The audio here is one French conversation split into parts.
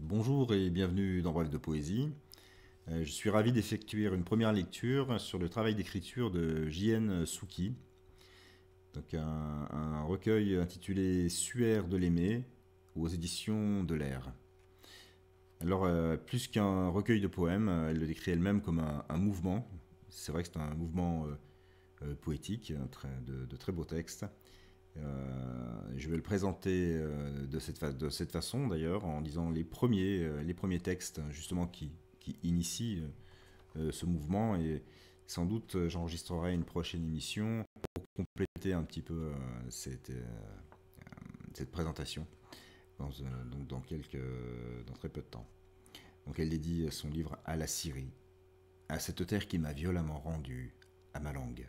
Bonjour et bienvenue dans Bref de Poésie. Je suis ravi d'effectuer une première lecture sur le travail d'écriture de J.N. Souki, donc un recueil intitulé Suaire de l'Aimé aux éditions de l'Air. Alors, plus qu'un recueil de poèmes, elle le décrit elle-même comme un mouvement. C'est vrai que c'est un mouvement poétique, de très beaux textes. Je vais le présenter de cette façon d'ailleurs, en disant les premiers textes justement qui initient ce mouvement, et sans doute j'enregistrerai une prochaine émission pour compléter un petit peu cette présentation donc dans très peu de temps. Donc elle dédie son livre à la Syrie, à cette terre qui m'a violemment rendu à ma langue.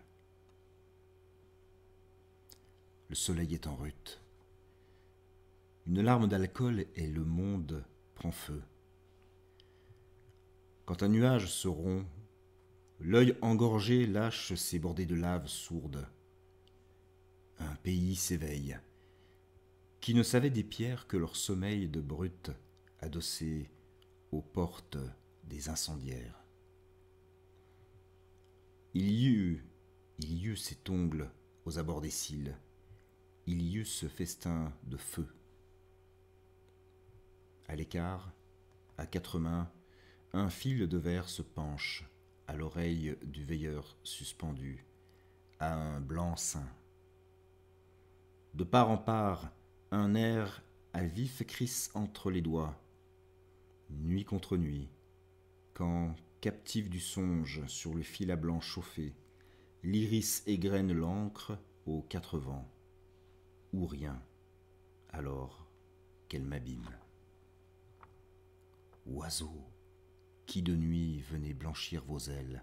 Le soleil est en rut. Une larme d'alcool et le monde prend feu. Quand un nuage se rompt, l'œil engorgé lâche ses bordées de lave sourde. Un pays s'éveille, qui ne savait des pierres que leur sommeil de brute adossé aux portes des incendiaires. Il y eut cet ongle aux abords des cils, il y eut ce festin de feu. À l'écart, à quatre mains, un fil de verre se penche à l'oreille du veilleur suspendu à un blanc sein. De part en part, un air à vif crisse entre les doigts, nuit contre nuit, quand, captif du songe sur le fil à blanc chauffé, l'iris égrène l'encre aux quatre vents, ou rien, alors qu'elle m'abîme. Oiseaux, qui de nuit venez blanchir vos ailes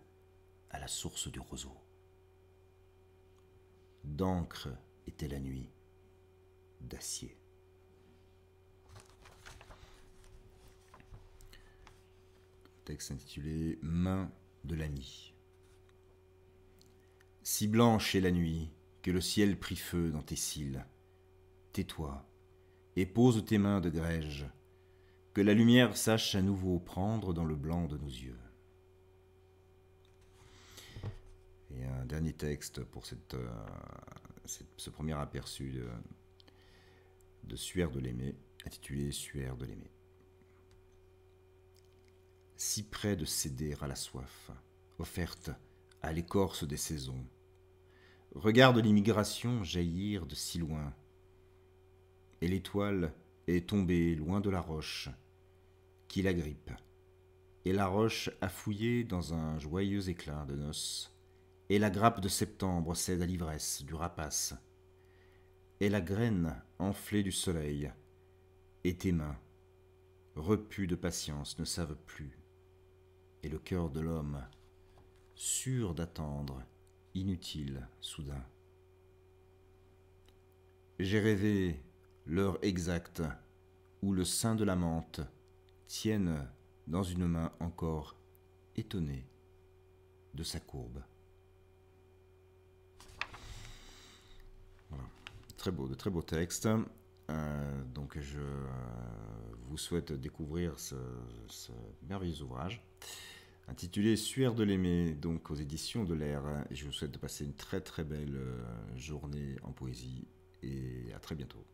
à la source du roseau. D'encre était la nuit, d'acier. Texte intitulé Main de l'ami. Si blanche est la nuit que le ciel prit feu dans tes cils. Tais-toi et pose tes mains de grège, que la lumière sache à nouveau prendre dans le blanc de nos yeux. Et un dernier texte pour ce premier aperçu de Suaire de l'Aimé, intitulé Suaire de l'Aimé. Si près de céder à la soif, offerte à l'écorce des saisons, regarde l'immigration jaillir de si loin, et l'étoile est tombée loin de la roche qui l'agrippe, et la roche a fouillé dans un joyeux éclat de noces, et la grappe de septembre cède à l'ivresse du rapace, et la graine enflée du soleil, et tes mains, repues de patience, ne savent plus, et le cœur de l'homme, sûr d'attendre, inutile soudain. J'ai rêvé l'heure exacte où le sein de la menthe tienne dans une main encore étonnée de sa courbe. Voilà. De très beaux textes. Donc je vous souhaite découvrir ce merveilleux ouvrage intitulé Suaire de l'Aimé, donc aux éditions de l'Air. Et je vous souhaite de passer une très très belle journée en poésie et à très bientôt.